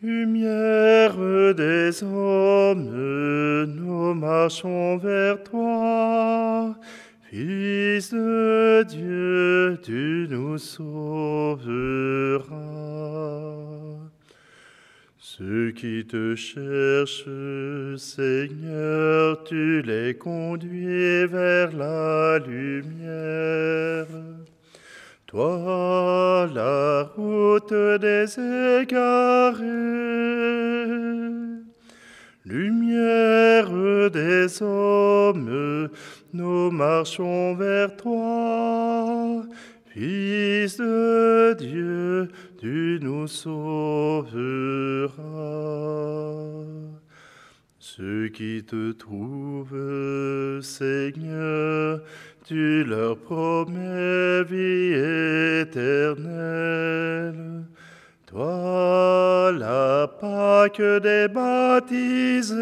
Lumière des hommes, nous marchons vers toi. Fils de Dieu, tu nous sauveras. Ceux qui te cherchent, Seigneur, tu les conduis vers la lumière. Toi, la route des égarés, lumière des hommes, nous marchons vers toi. Fils de Dieu, tu nous sauveras. Ceux qui te trouvent, Seigneur, tu leur promets vie éternelle. Toi, la Pâque des baptisés,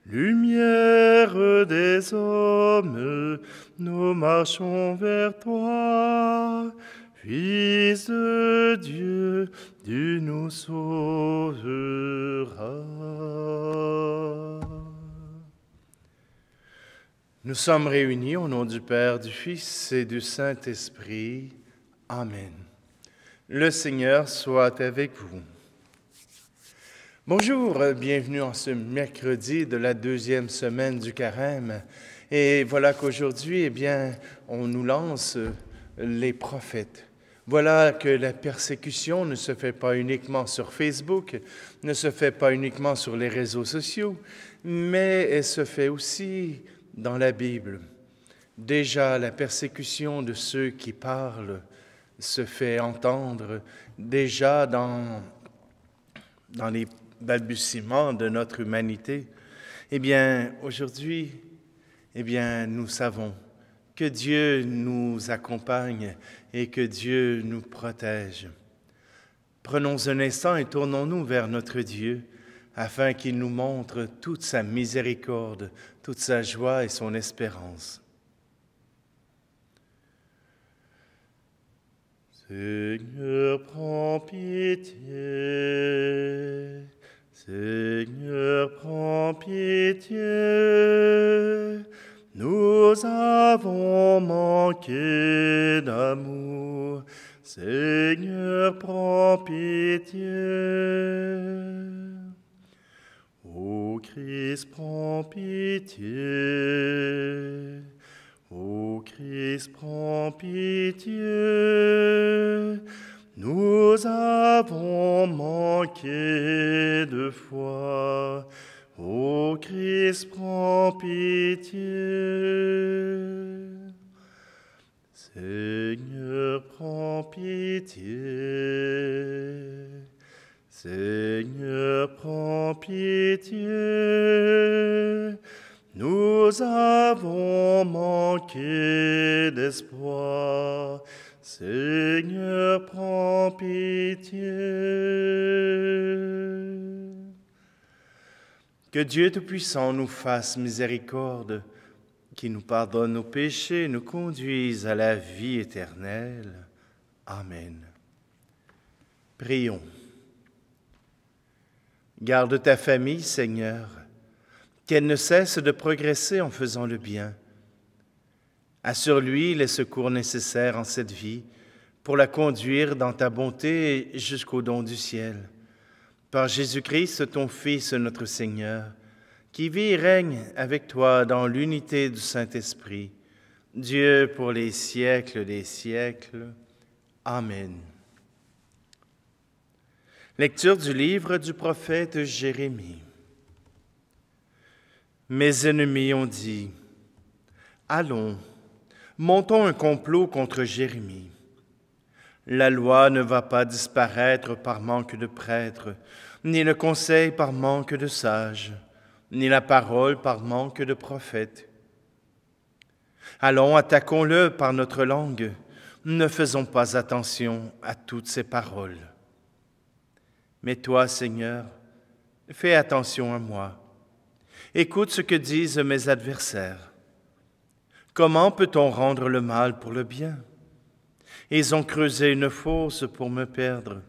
lumière des hommes, nous marchons vers toi. Fils de Dieu, tu nous sauveras. Nous sommes réunis au nom du Père, du Fils et du Saint-Esprit. Amen. Le Seigneur soit avec vous. Bonjour, bienvenue en ce mercredi de la 2e semaine du Carême. Et voilà qu'aujourd'hui, on nous lance les prophètes. Voilà que la persécution ne se fait pas uniquement sur Facebook, ne se fait pas uniquement sur les réseaux sociaux, mais elle se fait aussi dans la Bible. Déjà, la persécution de ceux qui parlent se fait entendre déjà dans les balbutiements de notre humanité. Aujourd'hui, nous savons que Dieu nous accompagne et que Dieu nous protège. Prenons un instant et tournons-nous vers notre Dieu afin qu'il nous montre toute sa miséricorde, toute sa joie et son espérance. Seigneur, prends pitié. Seigneur, prends pitié. Nous avons manqué d'amour. Seigneur, prends pitié. Ô Christ, prends pitié. Ô Christ, prends pitié. Nous avons manqué de foi. Ô Christ, prends pitié. Seigneur, prends pitié. Seigneur, prends pitié. Nous avons manqué d'espoir. Seigneur, prends pitié. Que Dieu Tout-Puissant nous fasse miséricorde, qui nous pardonne nos péchés et nous conduise à la vie éternelle. Amen. Prions. Garde ta famille, Seigneur, qu'elle ne cesse de progresser en faisant le bien. Assure-lui les secours nécessaires en cette vie pour la conduire dans ta bonté jusqu'au don du ciel. Par Jésus-Christ, ton Fils, notre Seigneur, qui vit et règne avec toi dans l'unité du Saint-Esprit, Dieu pour les siècles des siècles. Amen. Lecture du livre du prophète Jérémie. Mes ennemis ont dit, « Allons, montons un complot contre Jérémie. La loi ne va pas disparaître par manque de prêtres, ni le conseil par manque de sages, ni la parole par manque de prophètes. Allons, attaquons-le par notre langue, ne faisons pas attention à toutes ces paroles. Mais toi, Seigneur, fais attention à moi. Écoute ce que disent mes adversaires. Comment peut-on rendre le mal pour le bien? Ils ont creusé une fosse pour me perdre.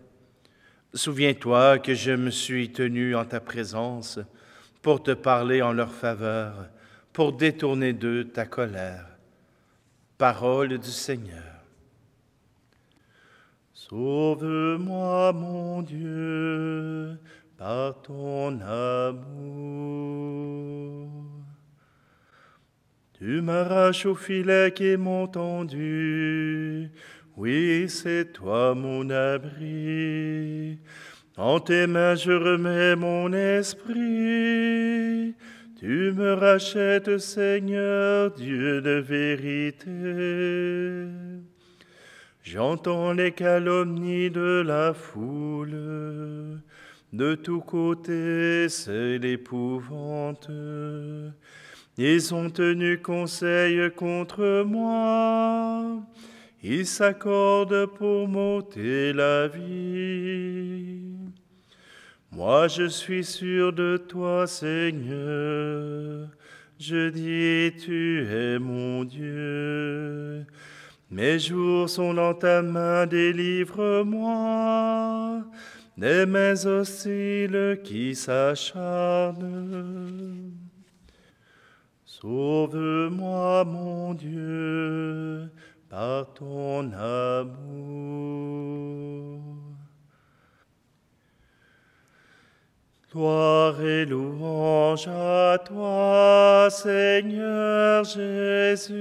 Souviens-toi que je me suis tenu en ta présence pour te parler en leur faveur, pour détourner d'eux ta colère. Parole du Seigneur. Sauve-moi, mon Dieu, par ton amour. Tu m'arraches au filet qui m'ont tendu. Oui, c'est toi mon abri. En tes mains je remets mon esprit. Tu me rachètes, Seigneur, Dieu de vérité. J'entends les calomnies de la foule. De tous côtés, c'est l'épouvante. Ils ont tenu conseil contre moi. Ils s'accordent pour m'ôter la vie. Moi, je suis sûr de toi, Seigneur. Je dis, tu es mon Dieu. Mes jours sont dans ta main, délivre-moi des mains hostiles qui s'acharnent. Sauve-moi, mon Dieu, par ton amour. Gloire et louange à toi, Seigneur Jésus.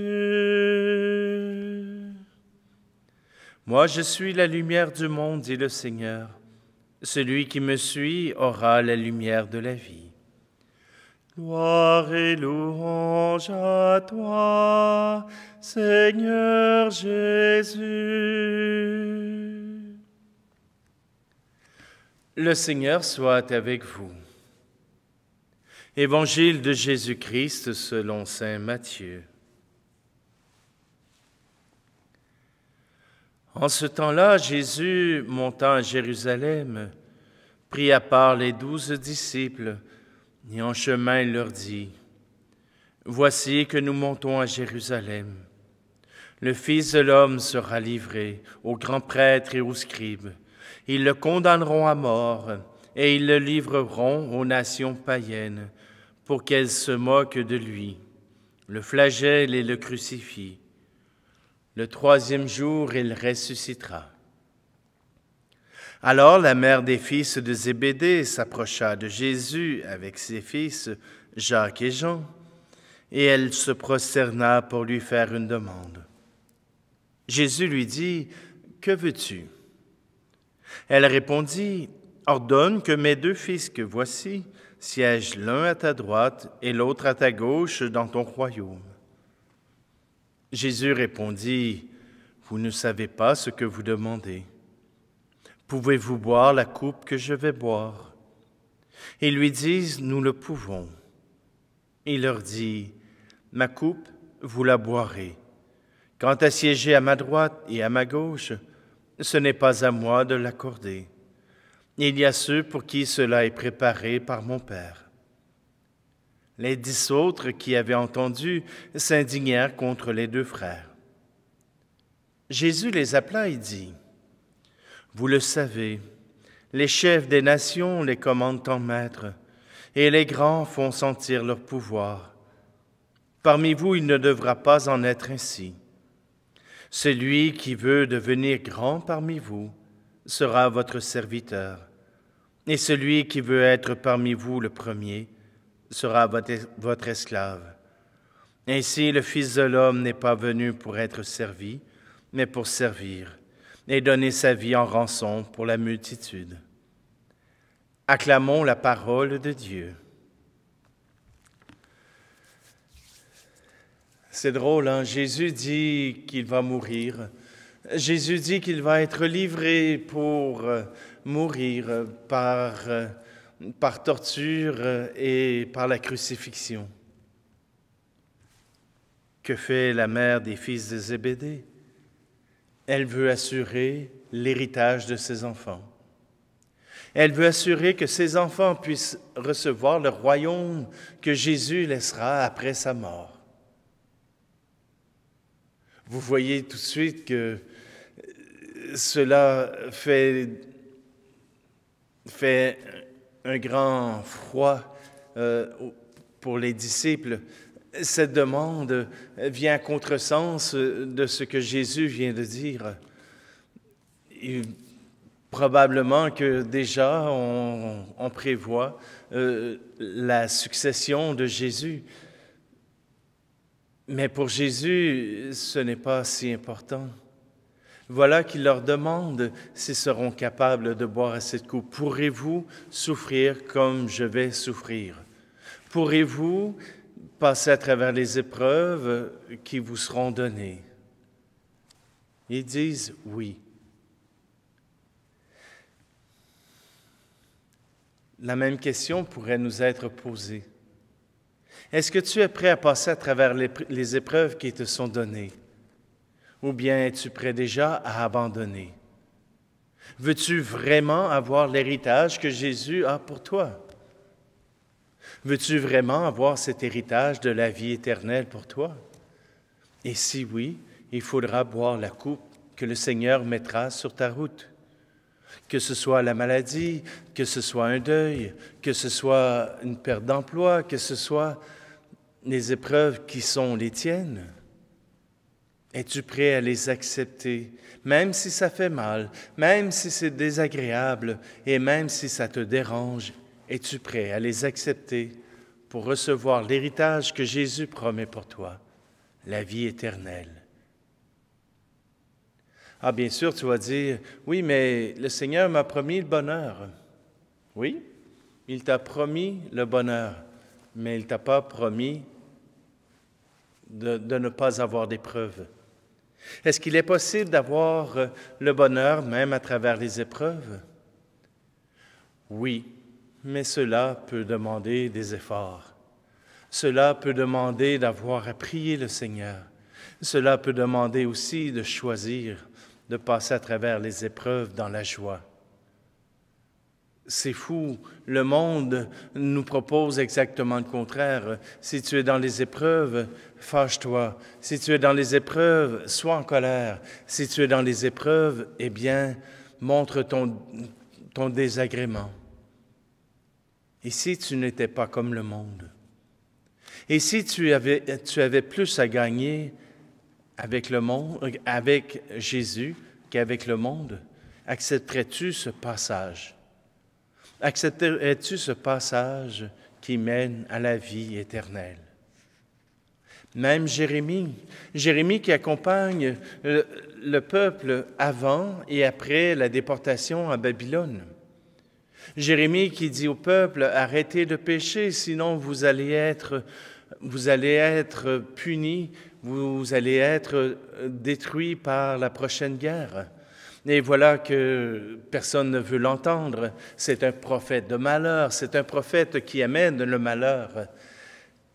Moi, je suis la lumière du monde, dit le Seigneur. Celui qui me suit aura la lumière de la vie. Gloire et louange à toi, Seigneur Jésus. Le Seigneur soit avec vous. Évangile de Jésus-Christ selon saint Matthieu. En ce temps-là, Jésus, montant à Jérusalem, prit à part les 12 disciples, et en chemin il leur dit, « Voici que nous montons à Jérusalem. Le Fils de l'homme sera livré aux grands prêtres et aux scribes. Ils le condamneront à mort et ils le livreront aux nations païennes pour qu'elles se moquent de lui, le flagellent et le crucifient. Le troisième jour, il ressuscitera. » Alors la mère des fils de Zébédée s'approcha de Jésus avec ses fils, Jacques et Jean, et elle se prosterna pour lui faire une demande. Jésus lui dit, « Que veux-tu » Elle répondit, « Ordonne que mes 2 fils que voici siègent l'un à ta droite et l'autre à ta gauche dans ton royaume. » Jésus répondit, « Vous ne savez pas ce que vous demandez. Pouvez-vous boire la coupe que je vais boire ?» Ils lui disent, « Nous le pouvons. » Il leur dit, « Ma coupe, vous la boirez. Quant à siéger à ma droite et à ma gauche, ce n'est pas à moi de l'accorder. Il y a ceux pour qui cela est préparé par mon Père. » Les 10 autres qui avaient entendu s'indignèrent contre les 2 frères. Jésus les appela et dit, « Vous le savez, les chefs des nations les commandent en maître, et les grands font sentir leur pouvoir. Parmi vous, il ne devra pas en être ainsi. Celui qui veut devenir grand parmi vous sera votre serviteur, et celui qui veut être parmi vous le premier sera votre esclave. Ainsi, le Fils de l'homme n'est pas venu pour être servi, mais pour servir, et donner sa vie en rançon pour la multitude. » Acclamons la parole de Dieu. C'est drôle, hein? Jésus dit qu'il va mourir. Jésus dit qu'il va être livré pour mourir par torture et par la crucifixion. Que fait la mère des fils de Zébédée? Elle veut assurer l'héritage de ses enfants. Elle veut assurer que ses enfants puissent recevoir le royaume que Jésus laissera après sa mort. Vous voyez tout de suite que cela fait fait un grand froid pour les disciples, cette demande vient à contresens de ce que Jésus vient de dire. Probablement que déjà on prévoit la succession de Jésus. Mais pour Jésus, ce n'est pas si important. Voilà qu'il leur demande s'ils seront capables de boire à cette coupe. Pourrez-vous souffrir comme je vais souffrir? Pourrez-vous passer à travers les épreuves qui vous seront données? Ils disent oui. La même question pourrait nous être posée. Est-ce que tu es prêt à passer à travers les épreuves qui te sont données? Ou bien es-tu prêt déjà à abandonner? Veux-tu vraiment avoir l'héritage que Jésus a pour toi? Veux-tu vraiment avoir cet héritage de la vie éternelle pour toi? Et si oui, il faudra boire la coupe que le Seigneur mettra sur ta route. Que ce soit la maladie, que ce soit un deuil, que ce soit une perte d'emploi, que ce soit les épreuves qui sont les tiennes. Es-tu prêt à les accepter, même si ça fait mal, même si c'est désagréable et même si ça te dérange? Es-tu prêt à les accepter pour recevoir l'héritage que Jésus promet pour toi, la vie éternelle? Ah, bien sûr, tu vas dire, oui, mais le Seigneur m'a promis le bonheur. Oui, il t'a promis le bonheur, mais il ne t'a pas promis de ne pas avoir d'épreuves. Est-ce qu'il est possible d'avoir le bonheur même à travers les épreuves? Oui, mais cela peut demander des efforts. Cela peut demander d'avoir à prier le Seigneur. Cela peut demander aussi de choisir de passer à travers les épreuves dans la joie. C'est fou, le monde nous propose exactement le contraire. Si tu es dans les épreuves, fâche-toi. Si tu es dans les épreuves, sois en colère. Si tu es dans les épreuves, eh bien, montre ton désagrément. Et si tu n'étais pas comme le monde? Et si tu avais plus à gagner avec le monde, avec Jésus qu'avec le monde, accepterais-tu ce passage? Accepterais-tu ce passage qui mène à la vie éternelle? Même Jérémie qui accompagne le peuple avant et après la déportation à Babylone. Jérémie qui dit au peuple, arrêtez de pécher, sinon vous allez être punis, vous allez être détruits par la prochaine guerre. Et voilà que personne ne veut l'entendre. C'est un prophète de malheur, c'est un prophète qui amène le malheur.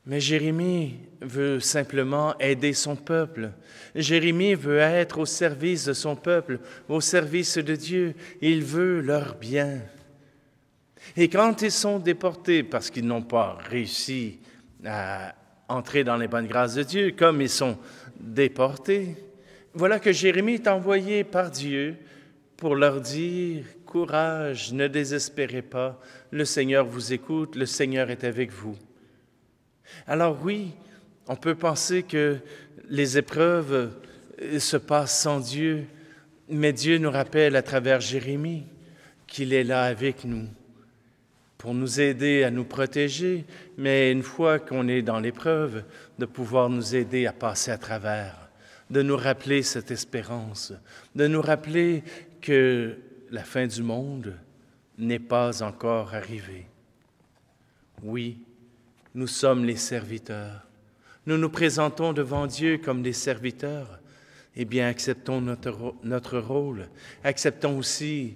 Mais Jérémie veut simplement aider son peuple. Jérémie veut être au service de son peuple, au service de Dieu. Il veut leur bien. Et quand ils sont déportés parce qu'ils n'ont pas réussi à entrer dans les bonnes grâces de Dieu, comme ils sont déportés, voilà que Jérémie est envoyé par Dieu pour leur dire « Courage, ne désespérez pas, le Seigneur vous écoute, le Seigneur est avec vous. » Alors oui, on peut penser que les épreuves se passent sans Dieu, mais Dieu nous rappelle à travers Jérémie qu'il est là avec nous pour nous aider à nous protéger, mais une fois qu'on est dans l'épreuve, de pouvoir nous aider à passer à travers, de nous rappeler cette espérance, de nous rappeler que la fin du monde n'est pas encore arrivée. Oui, nous sommes les serviteurs. Nous nous présentons devant Dieu comme des serviteurs. Eh bien, acceptons notre rôle. Acceptons aussi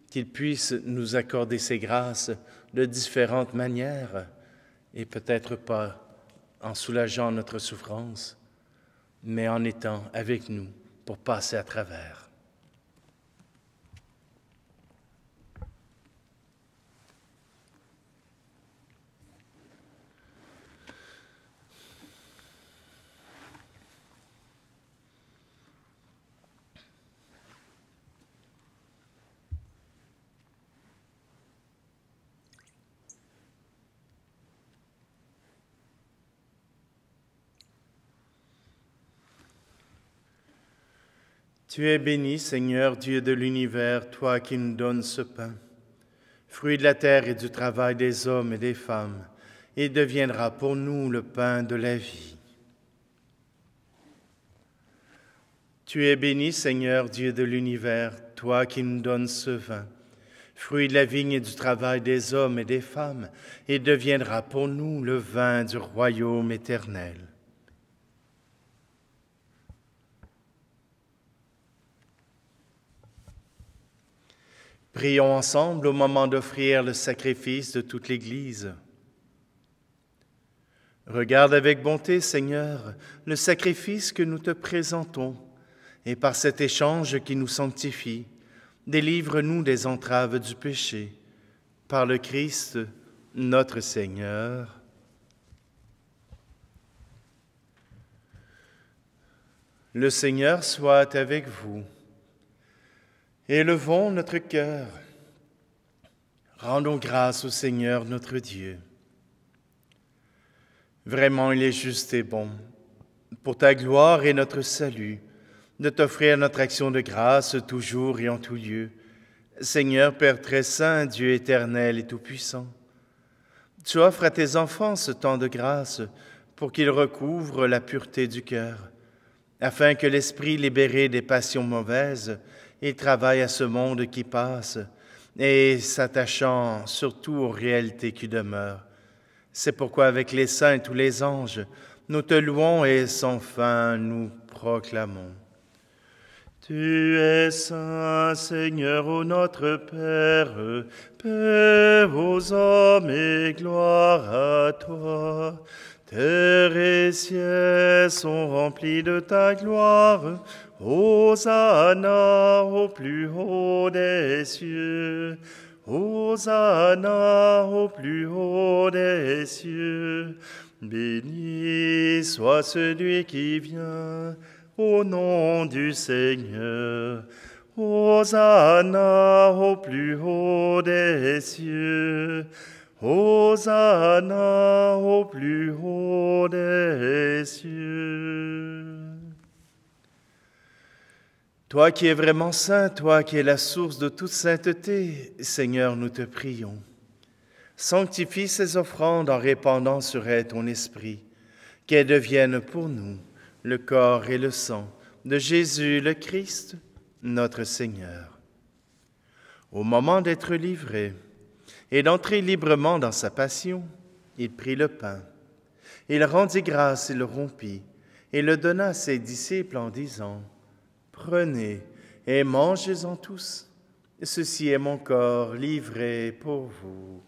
qu'il puisse nous accorder ses grâces de différentes manières et peut-être pas en soulageant notre souffrance, mais en étant avec nous pour passer à travers. Tu es béni, Seigneur, Dieu de l'univers, toi qui nous donnes ce pain, fruit de la terre et du travail des hommes et des femmes, et deviendra pour nous le pain de la vie. Tu es béni, Seigneur, Dieu de l'univers, toi qui nous donnes ce vin, fruit de la vigne et du travail des hommes et des femmes, et deviendra pour nous le vin du royaume éternel. Prions ensemble au moment d'offrir le sacrifice de toute l'Église. Regarde avec bonté, Seigneur, le sacrifice que nous te présentons, et par cet échange qui nous sanctifie, délivre-nous des entraves du péché. Par le Christ, notre Seigneur. Le Seigneur soit avec vous. Élevons notre cœur. Rendons grâce au Seigneur notre Dieu. Vraiment, il est juste et bon, pour ta gloire et notre salut, de t'offrir notre action de grâce toujours et en tout lieu. Seigneur, Père très saint, Dieu éternel et tout-puissant, tu offres à tes enfants ce temps de grâce pour qu'ils recouvrent la pureté du cœur, afin que l'esprit libéré des passions mauvaises, il travaille à ce monde qui passe et s'attachant surtout aux réalités qui demeurent. C'est pourquoi avec les saints et tous les anges, nous te louons et sans fin nous proclamons. Tu es saint, Seigneur, ô notre Père, paix aux hommes et gloire à toi. Terre et ciel sont remplis de ta gloire. Hosanna au plus haut des cieux. Hosanna au plus haut des cieux. Béni soit celui qui vient au nom du Seigneur. Hosanna au plus haut des cieux. Hosanna au plus haut des cieux. Toi qui es vraiment saint, toi qui es la source de toute sainteté, Seigneur, nous te prions. Sanctifie ces offrandes en répandant sur elles ton esprit, qu'elles deviennent pour nous le corps et le sang de Jésus le Christ, notre Seigneur. Au moment d'être livré et d'entrer librement dans sa passion, il prit le pain. Il rendit grâce et le rompit, et le donna à ses disciples en disant, « Prenez et mangez-en tous, ceci est mon corps livré pour vous. »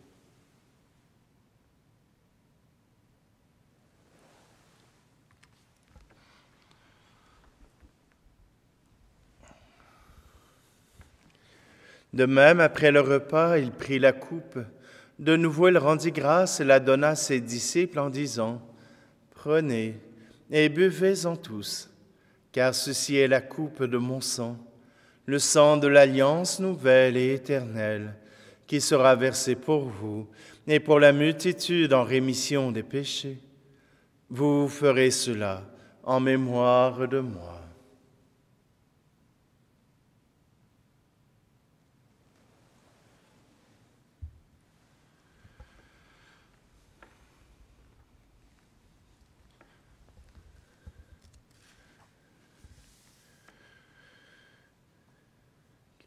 De même, après le repas, il prit la coupe. De nouveau, il rendit grâce et la donna à ses disciples en disant, « Prenez et buvez-en tous, car ceci est la coupe de mon sang, le sang de l'alliance nouvelle et éternelle, qui sera versé pour vous et pour la multitude en rémission des péchés. Vous ferez cela en mémoire de moi. »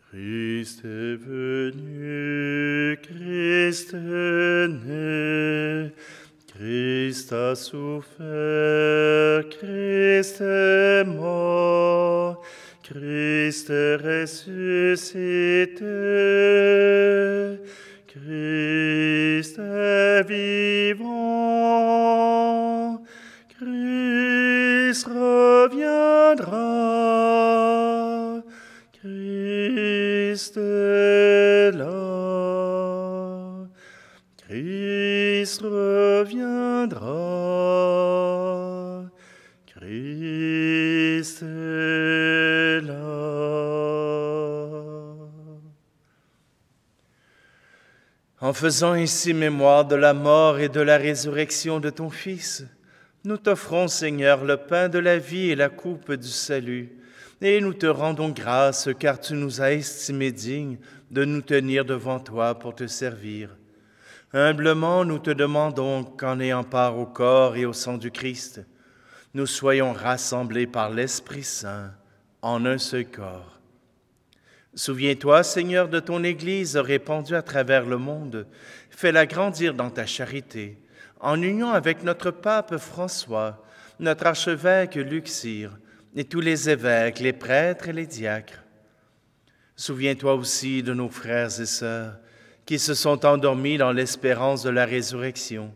Christ est venu, Christ est né, Christ a souffert, Christ est mort, Christ est ressuscité, Christ est vivant, Christ reviendra, Christ est là, Christ reviendra, Christ est là. En faisant ici mémoire de la mort et de la résurrection de ton Fils, nous t'offrons, Seigneur, le pain de la vie et la coupe du salut, Et nous te rendons grâce, car tu nous as estimés dignes de nous tenir devant toi pour te servir. Humblement, nous te demandons qu'en ayant part au corps et au sang du Christ, nous soyons rassemblés par l'Esprit Saint en un seul corps. Souviens-toi, Seigneur, de ton Église répandue à travers le monde. Fais-la grandir dans ta charité, en union avec notre pape François, notre archevêque Luxire, et tous les évêques, les prêtres et les diacres. Souviens-toi aussi de nos frères et sœurs qui se sont endormis dans l'espérance de la résurrection,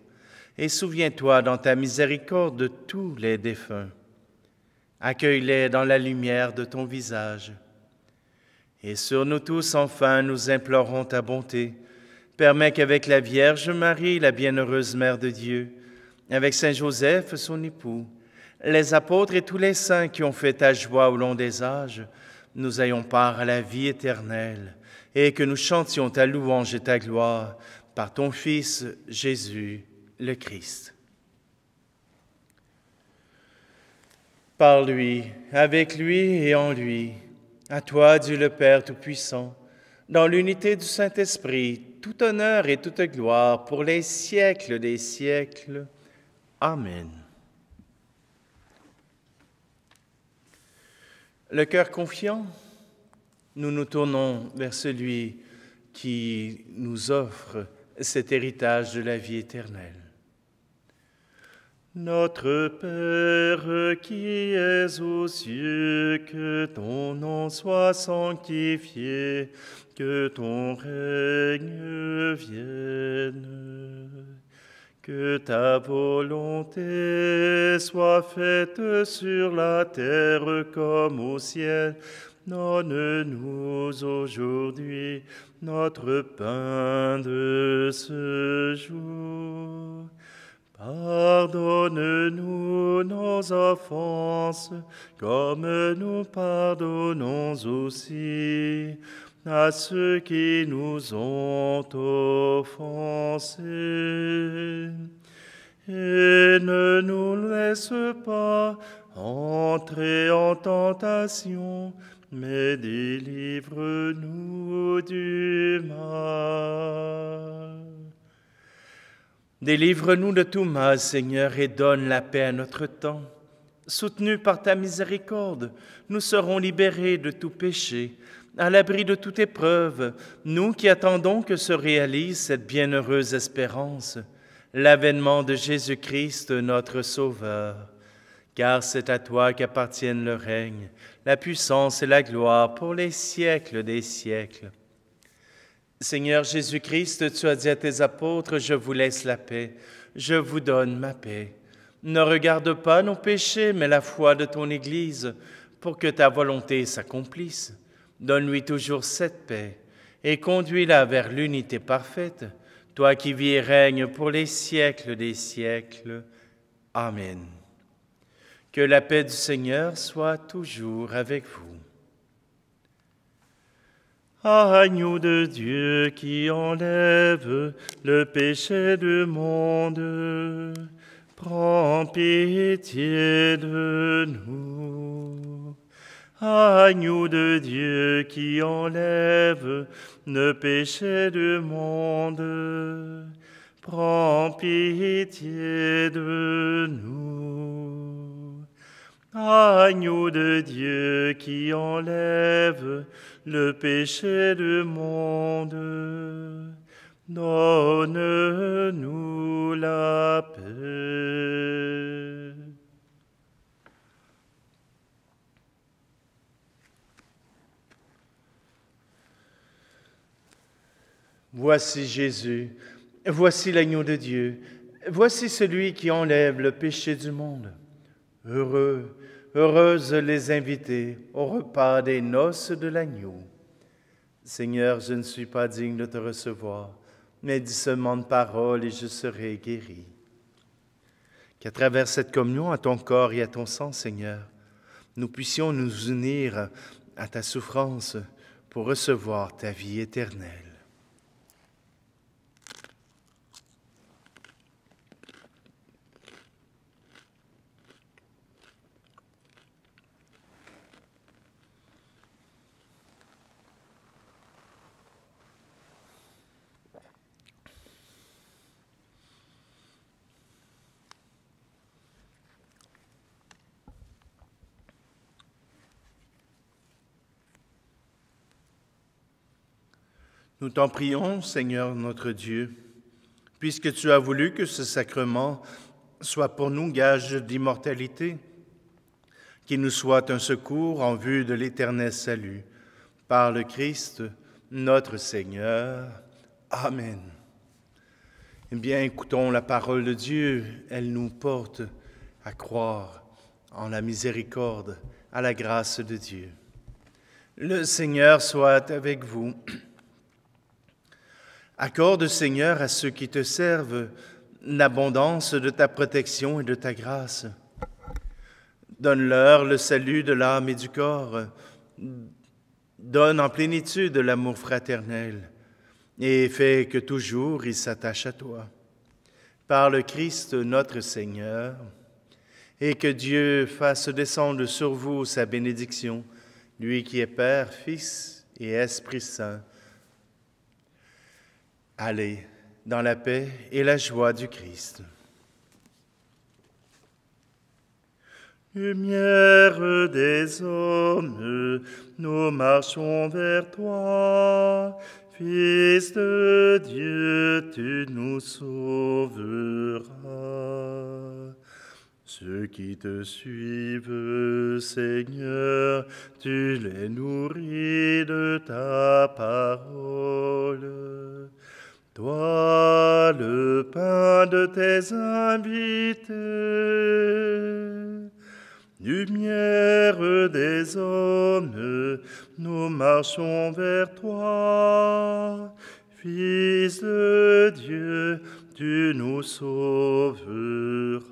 et souviens-toi dans ta miséricorde de tous les défunts. Accueille-les dans la lumière de ton visage. Et sur nous tous, enfin, nous implorons ta bonté. Permets qu'avec la Vierge Marie, la bienheureuse Mère de Dieu, avec Saint Joseph, son époux, les apôtres et tous les saints qui ont fait ta joie au long des âges, nous ayons part à la vie éternelle et que nous chantions ta louange et ta gloire par ton Fils Jésus le Christ. Par lui, avec lui et en lui, à toi, Dieu le Père Tout-Puissant, dans l'unité du Saint-Esprit, tout honneur et toute gloire pour les siècles des siècles. Amen. Le cœur confiant, nous nous tournons vers celui qui nous offre cet héritage de la vie éternelle. Notre Père qui es aux cieux, que ton nom soit sanctifié, que ton règne vienne, que ta volonté soit faite sur la terre comme au ciel. Donne-nous aujourd'hui notre pain de ce jour. Pardonne-nous nos offenses, comme nous pardonnons aussi à ceux qui nous ont offensés. Et ne nous laisse pas entrer en tentation, mais délivre-nous du mal. Délivre-nous de tout mal, Seigneur, et donne la paix à notre temps. Soutenus par ta miséricorde, nous serons libérés de tout péché, à l'abri de toute épreuve, nous qui attendons que se réalise cette bienheureuse espérance, l'avènement de Jésus-Christ, notre Sauveur. Car c'est à toi qu'appartiennent le règne, la puissance et la gloire pour les siècles des siècles. Seigneur Jésus-Christ, tu as dit à tes apôtres, « Je vous laisse la paix, je vous donne ma paix. » Ne regarde pas nos péchés, mais la foi de ton Église, pour que ta volonté s'accomplisse. Donne-lui toujours cette paix, et conduis-la vers l'unité parfaite, toi qui vis et règnes pour les siècles des siècles. Amen. Que la paix du Seigneur soit toujours avec vous. Agneau de Dieu qui enlève le péché du monde, prends pitié de nous. Agneau de Dieu qui enlève le péché du monde, prends pitié de nous. Agneau de Dieu qui enlève le péché du monde, donne-nous la paix. Voici Jésus, voici l'agneau de Dieu, voici celui qui enlève le péché du monde. Heureux, heureuses les invités au repas des noces de l'agneau. Seigneur, je ne suis pas digne de te recevoir, mais dis seulement une parole et je serai guéri. Qu'à travers cette communion à ton corps et à ton sang, Seigneur, nous puissions nous unir à ta souffrance pour recevoir ta vie éternelle. Nous t'en prions, Seigneur notre Dieu, puisque tu as voulu que ce sacrement soit pour nous gage d'immortalité, qu'il nous soit un secours en vue de l'éternel salut. Par le Christ, notre Seigneur. Amen. Eh bien, écoutons la parole de Dieu. Elle nous porte à croire en la miséricorde, à la grâce de Dieu. Le Seigneur soit avec vous. Accorde, Seigneur, à ceux qui te servent l'abondance de ta protection et de ta grâce. Donne-leur le salut de l'âme et du corps. Donne en plénitude l'amour fraternel et fais que toujours ils s'attachent à toi. Par le Christ notre Seigneur, et que Dieu fasse descendre sur vous sa bénédiction, lui qui est Père, Fils et Esprit Saint. Allez dans la paix et la joie du Christ. Lumière des hommes, nous marchons vers toi. Fils de Dieu, tu nous sauveras. Ceux qui te suivent, Seigneur, tu les nourris de ta parole. Toi, le pain de tes invités. Lumière des hommes, nous marchons vers toi. Fils de Dieu, tu nous sauveras.